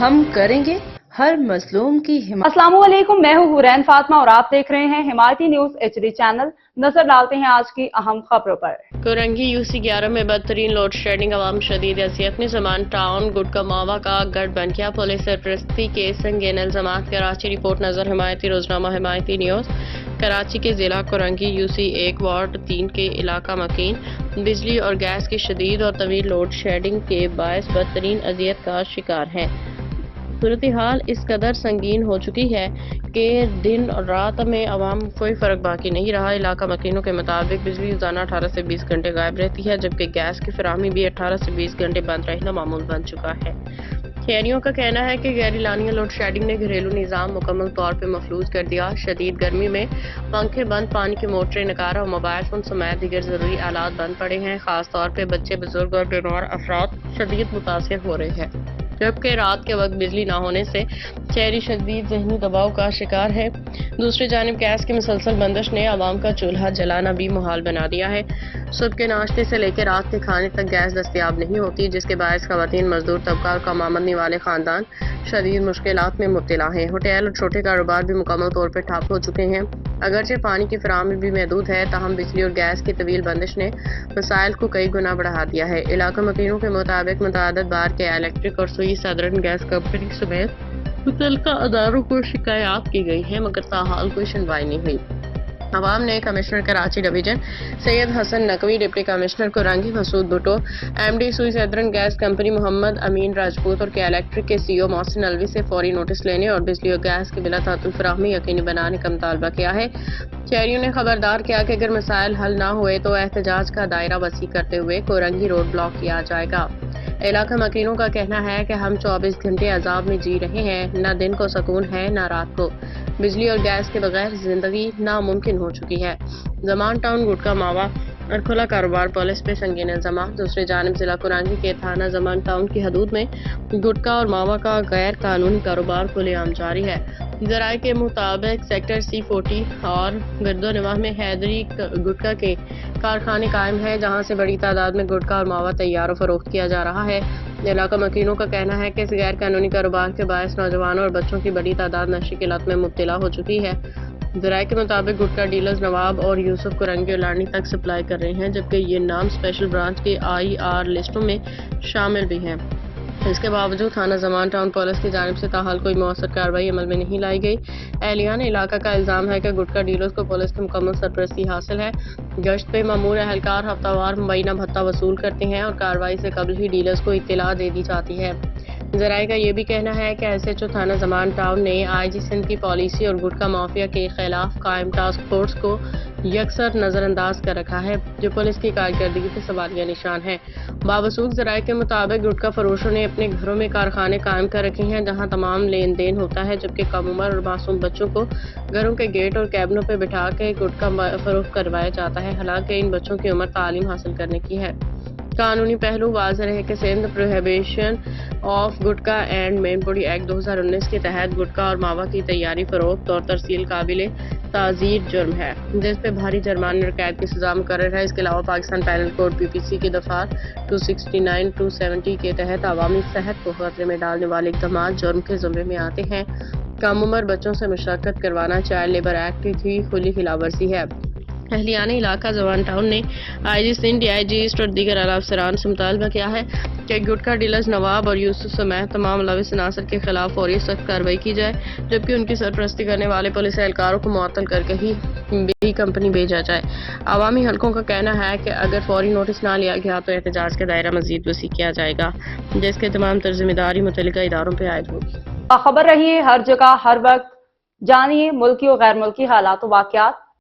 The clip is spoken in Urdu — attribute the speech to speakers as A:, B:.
A: ہم کریں گے ہر مظلوم کی حمایت۔
B: السلام علیکم، میں ہوں حورین فاطمہ اور آپ دیکھ رہے ہیں حمایتی نیوز HD چینل۔ نظر ڈالتے ہیں آج کی اہم خبروں پر۔
C: کورنگی UC 11 میں بدترین لوڈ شیڈنگ، عوام شدید اذیت میں زمان ٹاؤن گٹکا ماوا کا گڑھ بن گیا، پولیس سرپرستی کے سنگین الزامات۔ کراچی رپورٹ نظر حمایتی روزنامہ حمایتی نیوز۔ کراچی کے ضلع کورنگی UC 1 وارڈ 3 کے علاقہ مکین بجلی اور گیس کی شدید اور طویل لوڈ شیڈنگ کے باعث بدترین اذیت کا شکار ہے۔ صورتحال اس قدر سنگین ہو چکی ہے کہ دن اور رات میں عوام کوئی فرق باقی نہیں رہا۔ علاقہ مکینوں کے مطابق بجلی روزانہ 18 سے 20 گھنٹے غائب رہتی ہے، جبکہ گیس کی فراہمی بھی 18 سے 20 گھنٹے بند رہنا معمول بن چکا ہے۔ شہریوں کا کہنا ہے کہ غیر اعلانیہ لوڈ شیڈنگ نے گھریلو نظام مکمل طور پر مفلوج کر دیا۔ شدید گرمی میں پنکھے بند، پانی کی موٹریں نکارہ اور موبائل فون سمیت دیگر ضروری آلات بند پڑے ہیں۔ خاص طور پہ بچے، بزرگ اور بیمار افراد شدید متاثر ہو رہے ہیں، جبکہ رات کے وقت بجلی نہ ہونے سے شہری شدید ذہنی دباؤ کا شکار ہے۔ دوسری جانب گیس کی مسلسل بندش نے عوام کا چولہا جلانا بھی محال بنا دیا ہے۔ صبح کے ناشتے سے لے کے رات کے کھانے تک گیس دستیاب نہیں ہوتی، جس کے باعث خواتین، مزدور طبقہ اور کم آمدنی والے خاندان شدید مشکلات میں مبتلا ہیں۔ ہوٹل اور چھوٹے کاروبار بھی مکمل طور پر ٹھپ ہو چکے ہیں۔ اگرچہ پانی کی فراہمی بھی محدود ہے، تاہم بجلی اور گیس کی طویل بندش نے مسائل کو کئی گنا بڑھا دیا ہے۔ علاقہ مکینوں کے مطابق متعدد بار کے الیکٹرک اور سوئی سدرن گیس کمپنی سمیت متعلقہ اداروں کو شکایات کی گئی ہیں، مگر تاحال کوئی سنوائی نہیں ہوئی۔ عوام نے کمشنر کراچی ڈویژن سید حسن نقوی، ڈپٹی کمشنر کورنگی مسعود بھٹو، MD سوئی سدرن گیس کمپنی محمد امین راجپوت اور کے الیکٹرک کے CEO محسن الوی سے فوری نوٹس لینے اور بجلی اور گیس کی بلا تعطل فراہمی یقینی بنانے کا مطالبہ کیا ہے۔ شہریوں نے خبردار کیا کہ اگر مسائل حل نہ ہوئے تو احتجاج کا دائرہ وسیع کرتے ہوئے کورنگی روڈ بلاک کیا جائے گا۔ علاقہ مکینوں کا کہنا ہے کہ ہم 24 گھنٹے عذاب میں جی رہے ہیں، نہ دن کو سکون ہے نہ رات کو۔ بجلی اور گیس کے بغیر زندگی ناممکن ہو چکی ہے۔ زمان ٹاؤن گٹکا ماوا اور کھلا کاروبار، پولیس پہ سنگین الزامات۔ دوسری جانب ضلع کورنگی کے تھانہ زمان ٹاؤن کی حدود میں گٹکا اور ماوا کا غیر قانونی کاروبار کھلے عام جاری ہے۔ ذرائع کے مطابق سیکٹر C40 اور گرد و نواح میں حیدری گٹکا کے کارخانے قائم ہیں، جہاں سے بڑی تعداد میں گٹکا اور ماوا تیار و فروخت کیا جا رہا ہے۔ علاقہ مکینوں کا کہنا ہے کہ اس غیر قانونی کاروبار کے باعث نوجوانوں اور بچوں کی بڑی تعداد نشے کی لت میں مبتلا ہو چکی ہے۔ ذرائع کے مطابق گٹکا ڈیلرز نواب اور یوسف کورنگی اور لانی تک سپلائی کر رہے ہیں، جبکہ یہ نام اسپیشل برانچ کے IR لسٹوں میں شامل بھی ہیں۔ اس کے باوجود تھانہ زمان ٹاؤن پولیس کی جانب سے تاحال کوئی مؤثر کارروائی عمل میں نہیں لائی گئی۔ اہلیان علاقہ کا الزام ہے کہ گٹکا ڈیلرز کو پولیس کی مکمل سرپرستی حاصل ہے۔ گشت پہ مامور اہلکار ہفتہ وار مبینہ بھتہ وصول کرتے ہیں اور کارروائی سے قبل ہی ڈیلرز کو اطلاع دے دی جاتی ہے۔ ذرائع کا یہ بھی کہنا ہے کہ SHO تھانہ زمان ٹاؤن نے IG سندھ کی پالیسی اور گٹکا مافیا کے خلاف قائم ٹاسک فورس کو یکسر نظر انداز کر رکھا ہے، جو پولیس کی کارکردگی پہ سوالیہ نشان ہے۔ باوثوق ذرائع کے مطابق گٹکا فروشوں نے اپنے گھروں میں کارخانے قائم کر رکھے ہیں، جہاں تمام لین دین ہوتا ہے، جبکہ کم عمر اور معصوم بچوں کو گھروں کے گیٹ اور کیبنوں پہ بٹھا کے گٹکا فروخت کروایا جاتا ہے، حالانکہ ان بچوں کی عمر تعلیم حاصل کرنے کی ہے۔ قانونی پہلو واضح ہے کہ Sindh prohibition of gutka and مین بوڈی ایکٹ 2019 کے تحت گٹکا اور ماوا کی تیاری، فروخت اور ترسیل قابل تعزیر جرم ہے، جس پہ بھاری جرمانے اور قید کی سزا مقرر ہے۔ اس کے علاوہ پاکستان پینل کوڈ PPC کی دفعات 269 270 کے تحت عوامی صحت کو خطرے میں ڈالنے والے اقدامات جرم کے زمرے میں آتے ہیں۔ کم عمر بچوں سے مشقت کروانا چائلڈ لیبر ایکٹ کی کھلی خلاف ورزی ہے۔ اہلیان علاقہ زمان ٹاؤن نے IG سندھ، DIG ایسٹ اور دیگر اعلیٰ افسران سے مطالبہ کیا ہے کہ گٹکا ڈیلرز نواب اور یوسف سمیت تمام ملوث عناصر کے خلاف فوری سخت کارروائی کی جائے، جبکہ ان کی سرپرستی کرنے والے پولیس اہلکاروں کو معطل کر کے ہی کمپنی بھیجا جائے۔ عوامی حلقوں کا کہنا ہے کہ اگر فوری نوٹس نہ لیا گیا تو احتجاج کا دائرہ مزید وسیع کیا جائے گا، جس کے تمام ذمہ داری متعلقہ اداروں پہ عائد ہوگی۔
B: باخبر رہیے ہر جگہ ہر وقت، جانیے ملکی اور غیر ملکی حالات و واقعات